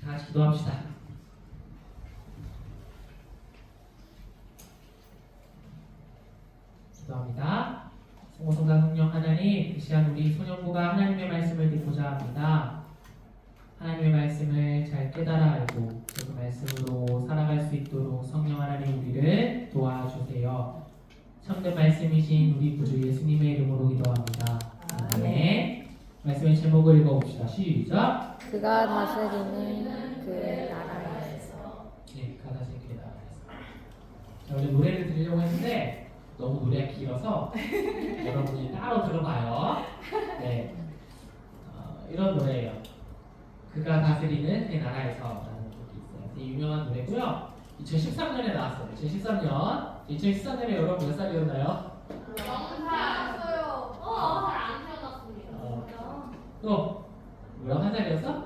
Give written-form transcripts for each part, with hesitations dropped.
다 같이 기도합시다. 기도합니다. 성모성자 성령 하나님, 이 시간 우리 소년부가 하나님의 말씀을 듣고자 합니다. 하나님의 말씀을 잘 깨달아 알고 그 말씀으로 살아갈 수 있도록 성령 하나님 우리를 도와주세요. 참된 말씀이신 우리 구주 예수님의 이름으로 기도합니다. 아멘. 말씀의 제목을 읽어봅시다. 시작. 그가 다스리는 그 나라에서. 네, 그가 다스리는 그 나라에서. 자, 우리 노래를 들으려고 했는데 너무 노래가 길어서 여러분이 따로 들어봐요. 네, 이런 노래예요. 그가 다스리는 그 나라에서 라는 곡이 있어요. 되게 유명한 노래고요. 2013년에 나왔어요. 2013년에 여러분 몇 살이었나요? 태어났어요. 잘안 태어났습니다. 또 뭐야? 한 살이었어?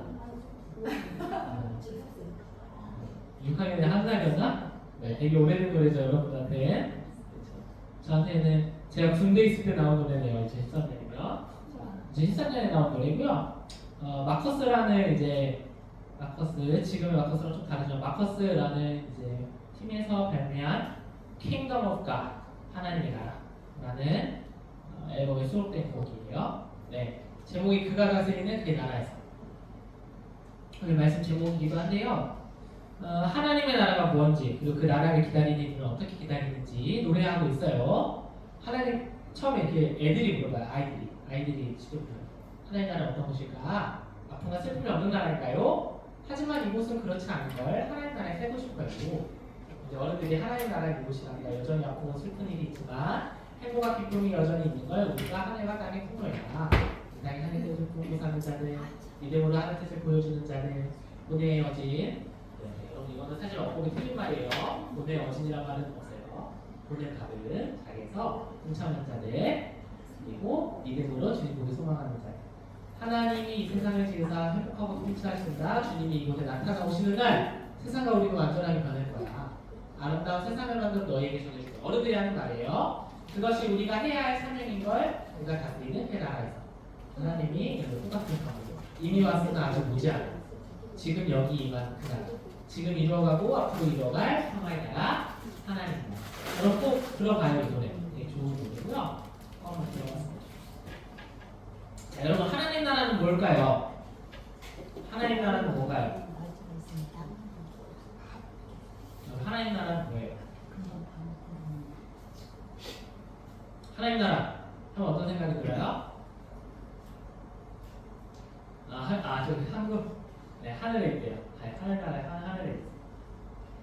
6학년에 한 살이었나? 네, 되게 오래된 노래죠 여러분한테. 저한테는 제가 군대 있을 때 나온 노래네요. 2013년이면 2013년에 나온 노래고요. 마커스라는 이제 마커스, 지금의 마커스랑 좀 다르죠. 마커스라는 이제 팀에서 발매한 Kingdom of God, 하나님의 나라라는 앨범에 수록된 곡이에요. 네, 제목이 그가 다스리는 그 나라에서. 오늘 말씀 제목이기도 한데요. 하나님의 나라가 뭔지, 그리고 그 나라를 기다리는 이들은 어떻게 기다리는지 노래하고 있어요. 하나님, 처음에 이렇게 애들이 물어봐요. 아이들이 직접 물어요. 하나님 나라는 어떤 곳일까? 아픔과 슬픔이 없는 나라일까요? 하지만 이곳은 그렇지 않은 걸 하나님 나라에 살고 싶어요. 이제 어른들이 하나님 나라의 이곳이란다. 여전히 아프고 슬픈 일이 있지만 행복과 기쁨이 여전히 있는 걸 우리가 하늘과 땅의 풍요이다. 이 땅의 하늘 뜻을 품고 사는 자들, 믿음으로 하늘 뜻을 보여주는 자들, 은혜의 여진. 여러분 이거는 사실 어법이 틀린 말이에요. 본의 어진이란 말은 없어요. 본을 받은 자리에서 승천한 자들, 그리고 믿음으로 주님 보기 소망하는 자들. 하나님이 이 세상을 지으사 회복하고 통치하신다. 주님이 이곳에 나타나오시는 날 세상과 우리가 완전하게 변할 거야. 아름다운 세상을 만든 너에게 전해줄 거야. 어른들이 하는 말이에요. 그것이 우리가 해야 할 사명인 걸 우리가 다스리는 그 나라에서 하나님이 이런 똑같은 방법으로 이미 왔으나 아직 오지 않아. 지금 여기 임한 그 나라. 지금 이뤄가고 앞으로 이뤄갈 평화의 나라 하나님입니다. 여러분 꼭 들어봐요. 이 노래 되게 좋은 노래고요. 한번 들어봤습니다. 자, 여러분 하나님 나라는 뭘까요? 하나님 나라는 뭔가요? 하나님 나라는 뭐예요? 하나님 나라 하면 어떤 생각이 들어요? 저기 한국 네, 하늘에 있대요. 네, 하늘 나라에 하늘에 있어요.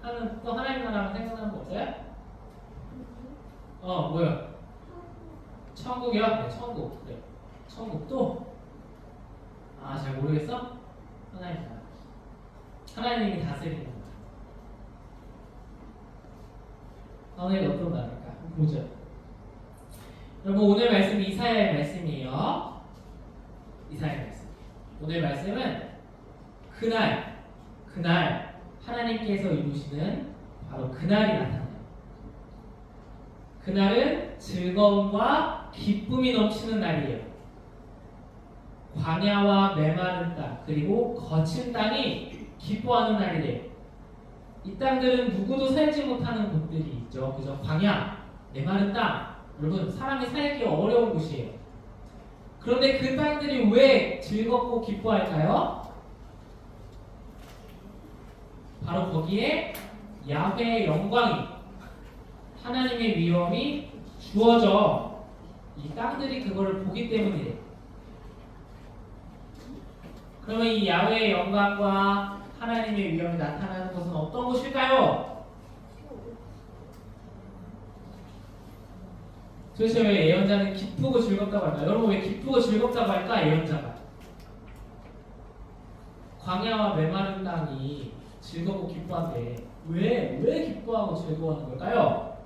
하는 또 하나님 나라 하면 생각나는 거 없어요? 뭐요? 천국이요? 네, 천국. 네. 천국도? 잘 모르겠어? 하나님 나라. 하나님이 다스리는 거야. 하나님이 어떤 나라일까? 보죠. 여러분 오늘 말씀 이사야의 말씀이에요. 이사야의 말씀. 오늘 말씀은 그날 하나님께서 이루시는 바로 그날이 나타나요. 그날은 즐거움과 기쁨이 넘치는 날이에요. 광야와 메마른 땅 그리고 거친 땅이 기뻐하는 날이래요. 이 땅들은 누구도 살지 못하는 곳들이 있죠. 그죠? 광야, 메마른 땅. 여러분 사람이 살기 어려운 곳이에요. 그런데 그 땅들이 왜 즐겁고 기뻐할까요? 바로 거기에 야훼의 영광이, 하나님의 위엄이 주어져 이 땅들이 그거를 보기 때문이래요. 그러면 이 야훼의 영광과 하나님의 위엄이 나타나는 곳은 어떤 곳일까요? 도대체 왜 예언자는 기쁘고 즐겁다고 할까요? 여러분 왜 기쁘고 즐겁다고 할까? 예언자가 광야와 메마른 땅이 즐겁고 기뻐한데 왜 기뻐하고 즐거워하는 걸까요?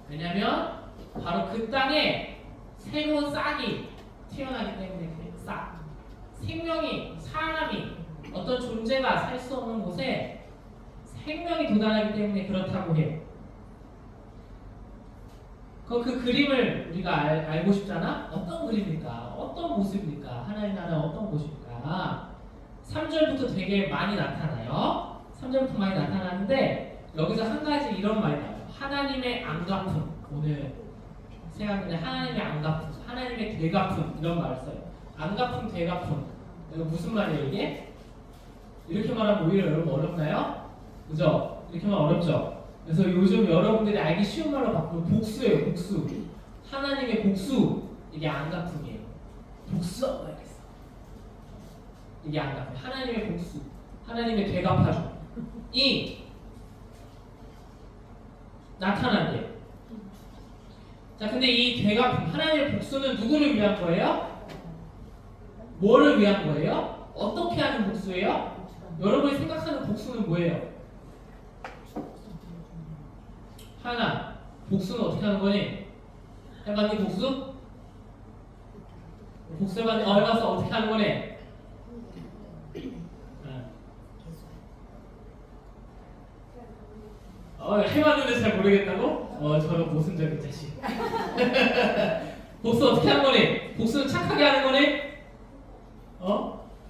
왜냐면 바로 그 땅에 새로운 싹이 태어나기 때문에 그래요. 싹. 생명이, 사람이, 어떤 존재가 살 수 없는 곳에 생명이 도달하기 때문에 그렇다고 해요. 그 그림을 우리가 알고 싶잖아? 어떤 그림일까? 어떤 모습일까? 하나님 나라 어떤 곳일까? 겁니다. 3절부터 되게 많이 나타나요. 3절부터 많이 나타나는데 여기서 한 가지 이런 말이 나와요. 하나님의 안갚음. 오늘 생각하는데 하나님의 안갚음, 하나님의 되갚음 이런 말을 써요. 안갚음, 되갚음. 이거 무슨 말이에요 이게? 이렇게 말하면 오히려 여러분 어렵나요? 그죠? 이렇게 말하면 어렵죠? 그래서 요즘 여러분들이 알기 쉬운 말로 바꾸면 복수예요. 복수. 하나님의 복수. 이게 안갚음이에요. 복수하겠어. 이게 안갚음. 하나님의 복수. 하나님의 되갚아줌. 이 나타난대요. 자, 근데 이 되갚음, 하나님의 복수는 누구를 위한 거예요? 뭐를 위한 거예요? 어떻게 하는 복수예요? 여러분이 생각하는 복수는 뭐예요? 하나, 복수는 어떻게 하는 거니? 해봤니 복수? 복수해봤니? 해봤어. 어떻게 하는 거니? 해봤는데 잘 모르겠다고? 저런 모순적인 자식. 복수 어떻게 하는 거니? 복수는 착하게 하는 거니?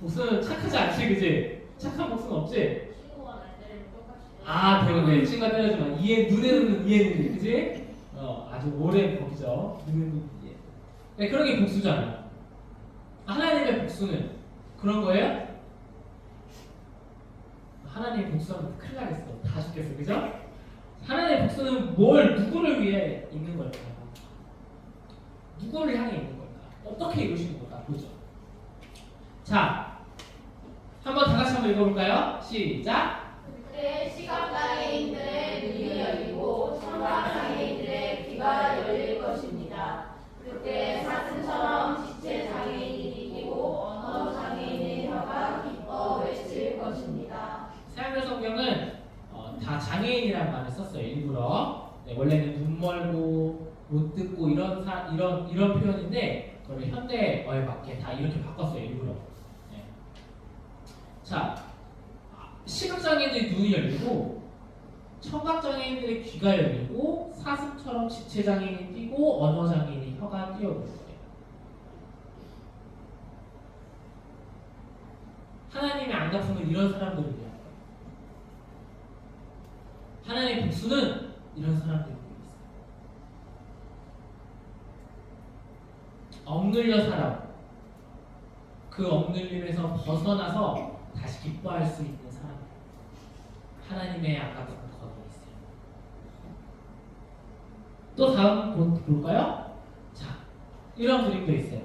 복수는 착하지 않지, 그지? 착한 복수는 없지? 친구가 날 때리면 똑같이 아, 그러네. 친구가 때려주면 눈에는 이해는, 그지? 아주 오랜 법이죠. 눈에는 이해. 네, 그런 게 복수잖아요. 하나님의 복수는 그런 거예요? 하나님의 복수하면 큰일 나겠어. 다 죽겠어, 그죠? 하나님의 복수는 누구를 위해 있는 걸까요? 누구를 향해 있는 걸까? 어떻게 이루시는 걸까? 보죠. 자, 한번 다 같이 한번 읽어볼까요? 시작! 그때 시각장애인들의 눈이 열리고 청각장애인들의 귀가 열릴 것입니다. 그때 사슴처럼 지체장애인이 뛰고 언어장애인의 혀가 기뻐 외칠 것입니다. 새하늘 성경은 다 장애인이라는 말을 썼어요. 일부러. 네, 원래는 눈 멀고 못 듣고 이런 표현인데 그걸 현대어에 맞게 다 이렇게 바꿨어요. 일부러. 네. 자, 시각장애인들의 눈이 열리고 청각장애인들의 귀가 열리고 사슴처럼 지체장애인이 뛰고 언어장애인의 혀가 뛰어오는 거예요. 하나님의 안갚음은 이런 사람들을 위한 거예요. 하나님의 복수는 이런 사람들을 위해 있어요. 억눌려 살아. 그 억눌림에서 벗어나서 다시 기뻐할 수 있는 사람. 하나님의 안갚음을 거두고 있어요. 또 다음 볼까요? 자, 이런 그림도 있어요.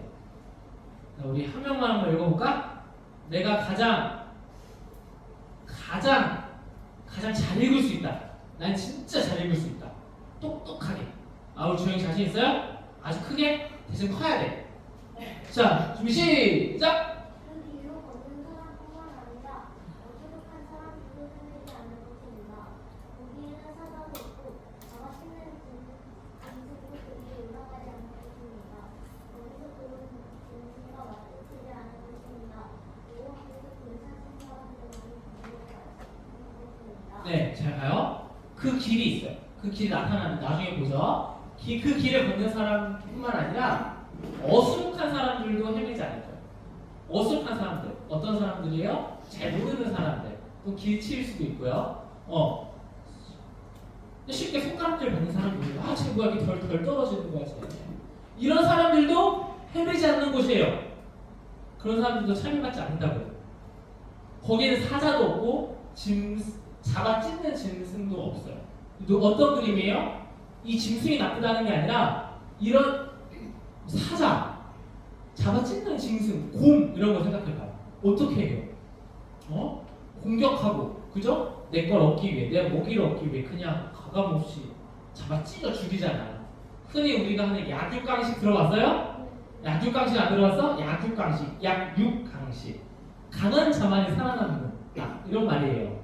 우리 한 명만 한번 읽어볼까? 내가 가장 잘 읽을 수 있다. 난 진짜 잘 읽을 수 있다. 똑똑하게. 우리 조용히 자신 있어요? 아주 크게? 대신 커야 돼. 자, 준비 시작! 그 뒤로 걷는 사람뿐만 아니라 어수룩한 사람들도 흔들리지 않는 것입니다. 거기에는 사자도 없고 잡아치는 짐승도 거기에 올라가지 않는 것입니다. 거기서 그런 짐승과 맞붙지 않은 것입니다. 여호와께서 근사하신 사람들만이 것입니다. 네, 잘 가요. 그 길이 있어요. 그 길이 나타나는 나중에 보죠. 그 길을 걷는 사람뿐만 아니라 어수룩한 사람들도 헤매지 않을 거예요. 어수룩한 사람들, 어떤 사람들이에요? 잘 모르는 사람들, 또 길치일 수도 있고요. 쉽게 손가락질 받는 사람들이 쟤 뭐야 이렇게 덜 떨어지는 거야 쟤. 이런 사람들도 헤매지 않는 곳이에요. 그런 사람들도 참여받지 않는다고요. 거기에는 사자도 없고 잡아 찢는 짐승도 없어요. 어떤 그림이에요? 이 짐승이 나쁘다는 게 아니라 이런 사자, 잡아 찢는 짐승, 곰 이런 거 생각해봐요. 어떻게 해요? 공격하고, 그죠? 내 걸 얻기 위해, 내 먹이를 얻기 위해 그냥 가감없이 잡아 찢어 죽이잖아요. 흔히 우리가 하는 약육강식 들어봤어요? 약육강식 안 들어봤어? 약육강식, 약육강식. 강한 자만이 살아남는 이런 말이에요.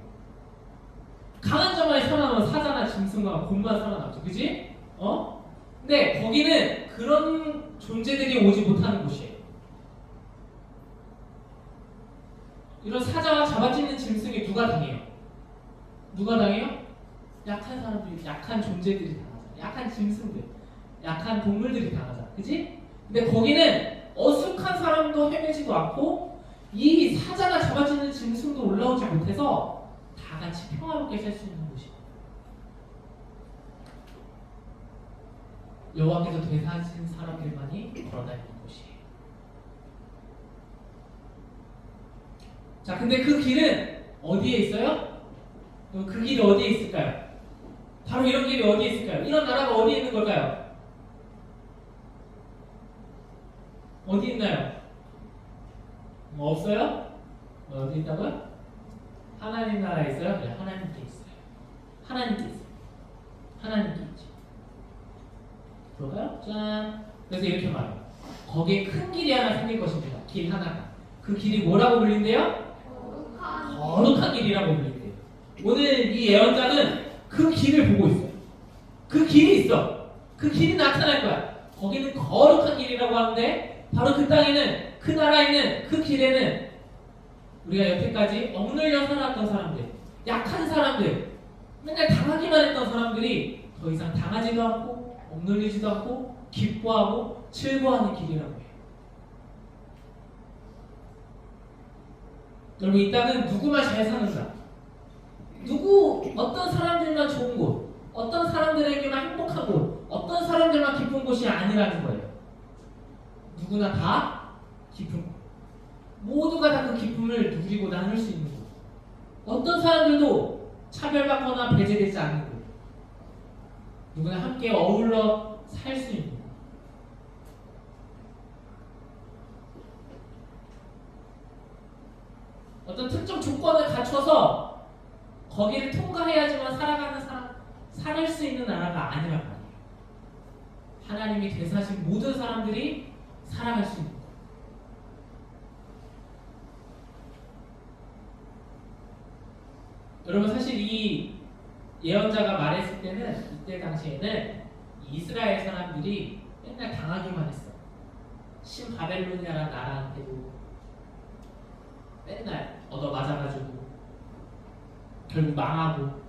강한 자만이 살아남으면 사자나 짐승과 곰만 살아남죠, 그지? 근데 거기는 그런 존재들이 오지 못하는 곳이에요. 이런 사자와 잡아찢는 짐승이 누가 당해요? 누가 당해요? 약한 사람들이, 약한 존재들이 당하잖아. 약한 짐승들, 약한 동물들이 당하잖아, 그지? 근데 거기는 어숙한 사람도 헤매지도 않고 이 사자가 잡아주는 짐승도 올라오지 못해서 다 같이 평화롭게 살 수 있는 곳이에요. 여호와께서 되사신 사람들만이 걸어다니는 곳이에요. 자, 근데 그 길은 어디에 있어요? 그 길이 어디에 있을까요? 바로 이런 길이 어디에 있을까요? 이런 나라가 어디에 있는 걸까요? 어디 있나요? 뭐 없어요? 어디 있다고요? 하나님 나라에 있어요? 네, 하나님께 있어요. 하나님께 있어요. 하나님께 있죠. 볼까요? 짠. 그래서 이렇게 말해요. 거기에 큰 길이 하나 생길 것입니다. 길 하나가. 그 길이 뭐라고 불린대요? 거룩한 길이라고 불린대요. 오늘 이 예언자는 그 길을 보고 있어요. 그 길이 있어. 그 길이 나타날 거야. 거기는 거룩한 길이라고 하는데 바로 그 땅에는, 그 나라에는, 그 길에는 우리가 여태까지 억눌려 살았던 사람들, 약한 사람들, 맨날 당하기만 했던 사람들이 더 이상 당하지도 않고 억눌리지도 않고 기뻐하고 즐거워하는 길이라고 해요. 여러분, 이 땅은 누구만 잘 사는가? 어떤 사람들만 좋은 곳, 어떤 사람들에게만 행복한 곳, 어떤 사람들만 기쁜 곳이 아니라는 거예요. 누구나 다 기쁜 곳. 모두가 다 그 기쁨을 누리고 나눌 수 있는 곳. 어떤 사람들도 차별받거나 배제되지 않는 곳. 누구나 함께 어울러 살 수 있는 곳. 어떤 특정 조건을 갖춰서 거기를 통과해야지만 살을 수 있는 나라가 아니란 말이에요. 하나님이 되사신 모든 사람들이 살아갈 수 있는 것. 여러분, 사실 이 예언자가 말했을 때는, 이때 당시에는 이스라엘 사람들이 맨날 당하기만 했어. 신바벨로니아라는 나라한테도 맨날 얻어 맞아가지고 결국 망하고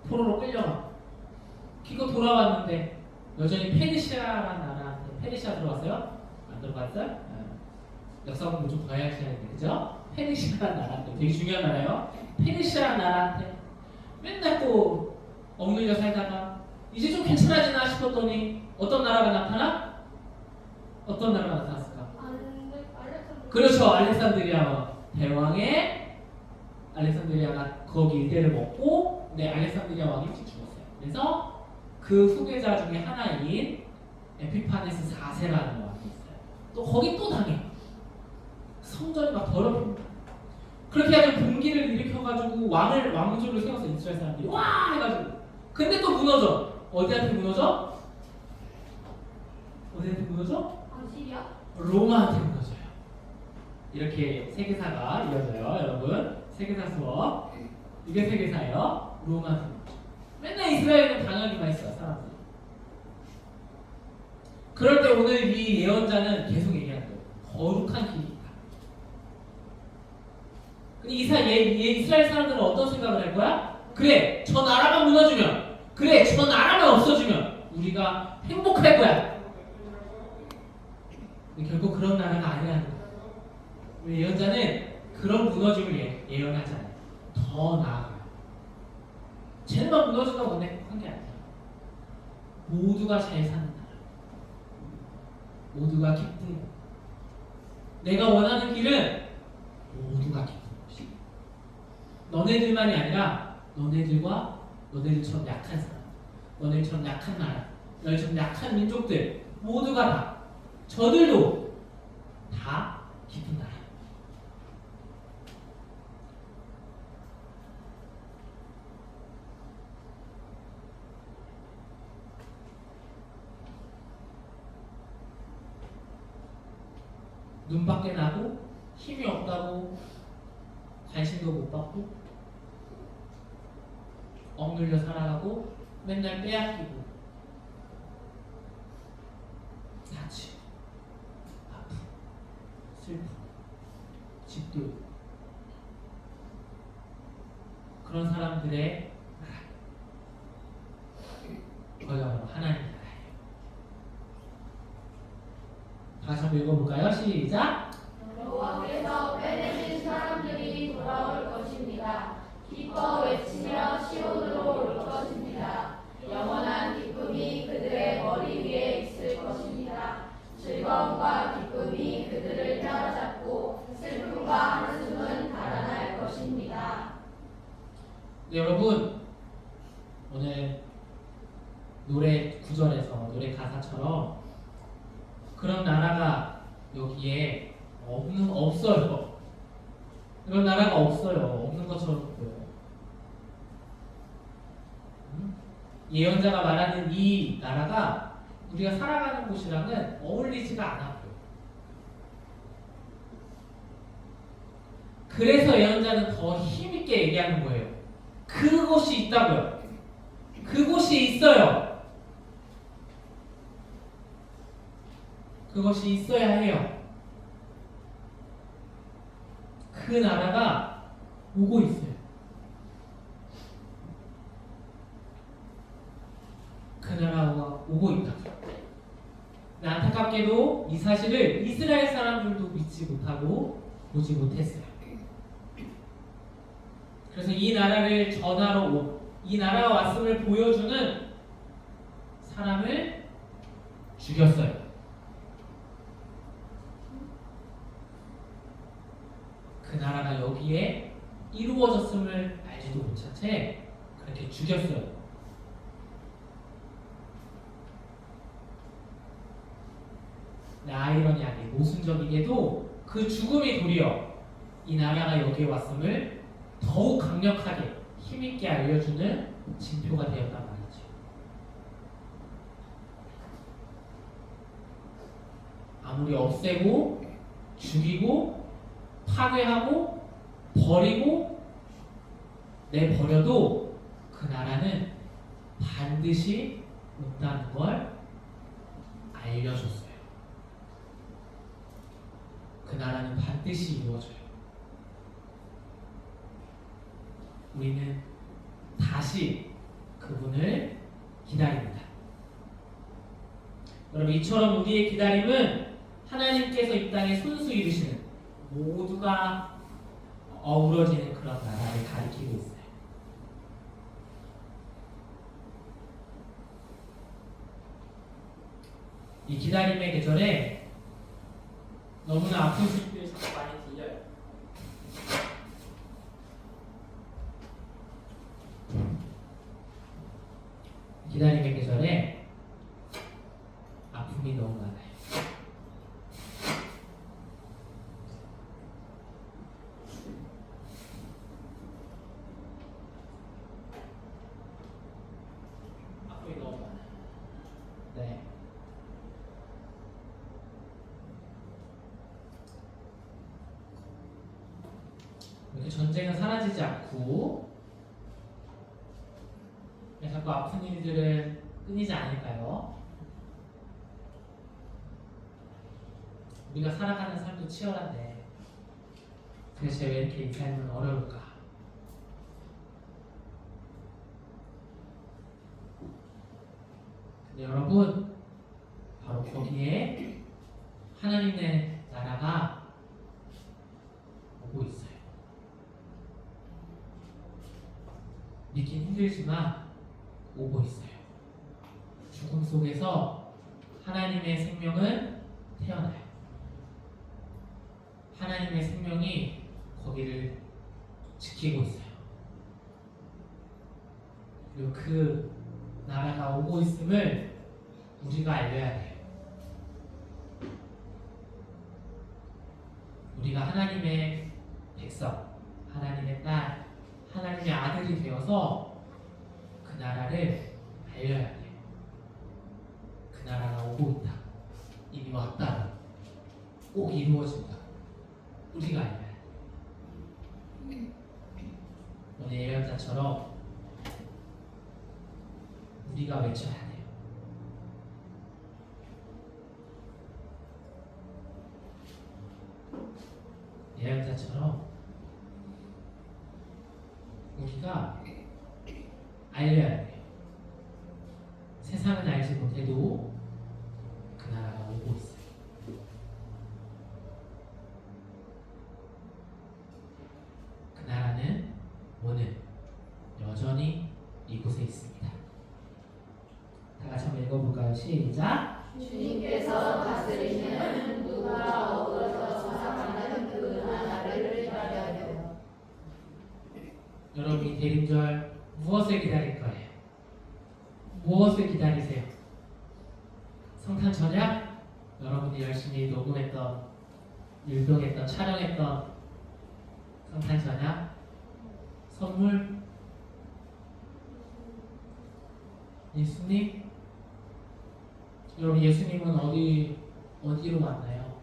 포로로 끌려가고, 기껏 돌아왔는데 여전히 페르시아라는 나라한테, 페르시아 들어왔어요? 안 들어봤어요? 역사 공부 좀 더 해야 되는데, 그죠? 페르시아라는 나라한테, 되게 중요한 나라예요. 페르시아라는 나라한테 맨날 또 억눌려 살다가 이제 좀 괜찮아지나 싶었더니 어떤 나라가 나타나? 어떤 나라가 나타났을까? 그렇죠, 알렉산드리아 대왕의 알렉산드리아가 거기 일대를 먹고, 알렉산드리아 왕이 일찍 죽었어요. 그래서 그 후계자 중에 하나인 에피파네스 4세라는 왕이 있어요. 또 거기 또 당해. 성전이 막 더럽힙니다. 그렇게 해가지고 분기를 일으켜가지고 왕조를 세워서 이스라엘 사람들이 와 해가지고, 근데 또 무너져. 어디한테 무너져? 어디한테 무너져? 로마한테 무너져요. 이렇게 세계사가 이어져요, 여러분. 세계사 수업. 이게 세계사예요. 로마한테 무너져. 맨날 이스라엘은 당하기만 했어요, 사람들이. 그럴 때 오늘 이 예언자는 계속 얘기하는 거예요. 거룩한 길이 있다. 근데 이스라엘 사람들은 어떤 생각을 할 거야? 그래, 저 나라만 무너지면, 그래, 저 나라만 없어지면 우리가 행복할 거야. 근데 결국 그런 나라가 아니라는 거야. 우리 예언자는 그런 무너짐을 예언하지 않아요. 더 나아가요. 쟤네만 무너진다고 행복한 게 아니야. 모두가 잘 사는 나라, 모두가 기쁜 곳, 내가 원하는 길은 모두가 기쁜 곳이야. 너네들만이 아니라 너네들과 너네들처럼 약한 사람, 너네들처럼 약한 나라, 너네처럼 약한 민족들 모두가 다, 저들도 다 기쁜 나라. 눈밖에 나고 힘이 없다고 관심도 못 받고 억눌려 살아가고 맨날 빼앗기고 다치고 아프고 슬프고 집도 있고, 그런 사람들의 나라, 거기가 바로 하나님 나라예요. 다시 한번 읽어볼까요? 시작. 여호와께서 네, 여러분 오늘 노래 구절에서 노래 가사처럼 그런 나라가 여기에 없어요. 그런 나라가 없어요. 없는 것처럼 보여요. 예언자가 말하는 이 나라가 우리가 살아가는 곳이랑은 어울리지가 않아 보여요. 그래서 예언자는 더 힘있게 얘기하는 거예요. 그곳이 있다고요. 그곳이 있어요. 그것이 있어야 해요. 그 나라가 오고 있어요. 그 나라가 오고 있다. 안타깝게도 이 사실을 이스라엘 사람들도 믿지 못하고 보지 못했어요. 그래서 이 나라를 전하러 이 나라가 왔음을 보여주는 사람을 죽였어요. 그 나라가 여기에 이루어졌음을 알지도 못한 채 그렇게 죽였어요. 아이러니하게 모순적이게도 그 죽음이 도리어 이 나라가 여기에 왔음을 더욱 강력하게 힘있게 알려주는 징표가 되었단 말이죠. 아무리 없애고 죽이고 파괴하고 버리고 내버려도 그 나라는 반드시 온다는 걸 알려줬어요. 그 나라는 반드시 이루어져요. 우리는 다시 그분을 기다립니다. 여러분, 이처럼 우리의 기다림은 하나님께서 이 땅에 손수 이루시는 모두가 어우러지는 그런 나라를 가리키고 있어요. 이 기다림의 계절에 너무나 아픈 소식들이 자꾸 많이 들려요. 기다림의 계절에 아픔이 너무 많아요. 아픔이 너무 많아요. 네. 이렇게 전쟁은 사라지지 않고 왜 자꾸 아픈 일들은 끊이지 않을까요? 우리가 살아가는 삶도 치열한데 도대체 왜 이렇게 이 삶은 어려울까? 근데 여러분, 바로 거기에 하나님의 나라가 오고 있어요. 믿긴 힘들지만 오고 있어요. 죽음 속에서 하나님의 생명은 태어나요. 하나님의 생명이 거기를 지키고 있어요. 그리고 그 나라가 오고 있음을 우리가 알려야 돼요. 우리가 하나님의 백성, 하나님의 딸, 하나님의 아들이 되어서 그 나라를 알려야 돼요. 그 나라가 오고 있다. 이미 왔다. 꼭 이루어진다. 우리가 알려야 돼요. 오늘 예언자처럼 우리가 외쳐야 돼요. 예언자처럼 우리가 알려야 돼요. 세상은 알지 못해도 그 나라가 오고 있어요. 그 나라는 오늘 여전히 이곳에 있습니다. 다 같이 한번 읽어볼까요? 시작! 주님께서 다스리시는 누가 어그러져 살아가는 그 나라를 기다려요. 여러분, 이 대림절 무엇을 기다릴 거예요? 무엇을 기다리세요? 성탄 전야? 여러분이 열심히 녹음했던, 율동했던, 촬영했던 성탄 전야? 선물? 예수님? 여러분 예수님은 어디로 왔나요?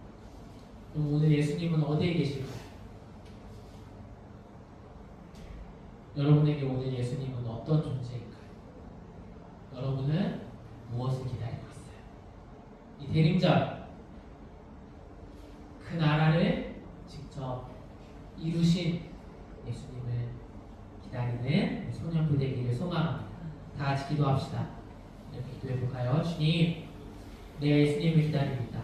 그럼 오늘 예수님은 어디에 계실까요? 여러분에게 오늘 예수님은 어떤 존재일까요? 여러분은 무엇을 기다리고 있어요? 이 대림절 그 나라를 직접 이루신 예수님을 기다리는 소년부 되기를 소망합니다. 다 같이 기도합시다. 이렇게 기도해 볼까요? 주님, 내가 예수님을 기다립니다.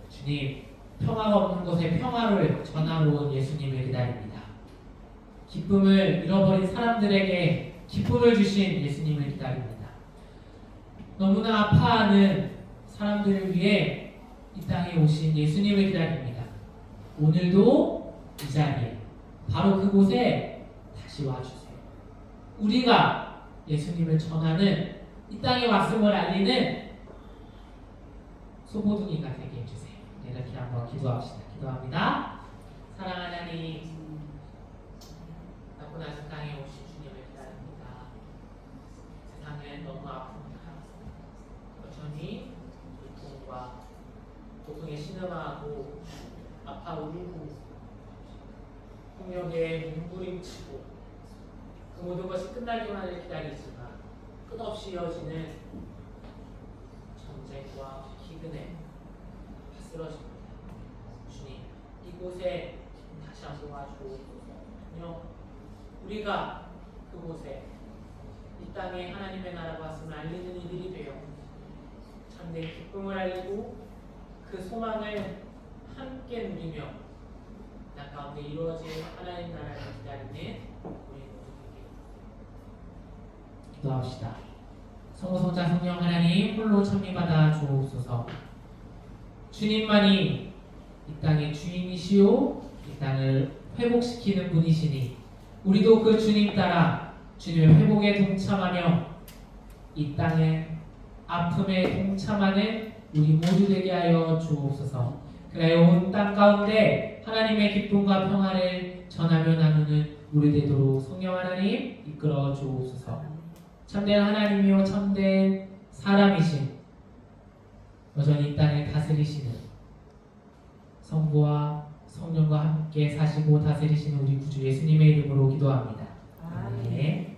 주님, 평화가 없는 곳에 평화를 전하러 온 예수님을 기다립니다. 기쁨을 잃어버린 사람들에게 기쁨을 주신 예수님을 기다립니다. 너무나 아파하는 사람들을 위해 이 땅에 오신 예수님을 기다립니다. 오늘도 이 자리에 바로 그곳에 다시 와주세요. 우리가 예수님을 전하는 이 땅에 왔음을 알리는 소보둥이가 되게 해주세요. 이렇게 한번 기도합시다. 기도합니다. 사랑하는 하나님, 낳고 나서 땅에 오신 주님을 기다립니다. 세상은 너무 아픕니다. 여전히 고통에 신음하고 아파 울고 폭력에 몸부림치고 그 모든 것이 끝나기만을 기다리지만 끝없이 이어지는 전쟁과 기근에 다 쓰러집니다. 주님, 이곳에 다시 한번 와주옵소서. 우리가 그곳에 이 땅에 하나님의 나라가 왔음을 알리는 이들이 되어 참된 기쁨을 알리고 그 소망을 함께 누리며 나 가운데 이루어질 하나님 나라를 기다리는 우리 모두에게 기도합시다. 성부 성자 성령 하나님 홀로 천리받아 주옵소서. 주님만이 이 땅의 주인이시오 이 땅을 회복시키는 분이시니 우리도 그 주님 따라 주님의 회복에 동참하며 이 땅의 아픔에 동참하는 우리 모두 되게 하여 주옵소서. 그래야 온 땅 가운데 하나님의 기쁨과 평화를 전하며 나누는 우리 되도록 성령 하나님 이끌어 주옵소서. 참된 하나님이요 참된 사람이신 여전히 이 땅을 다스리시는 성부와 성령과 함께 사시고 다스리시는 우리 구주 예수님의 이름으로 기도합니다. 아멘.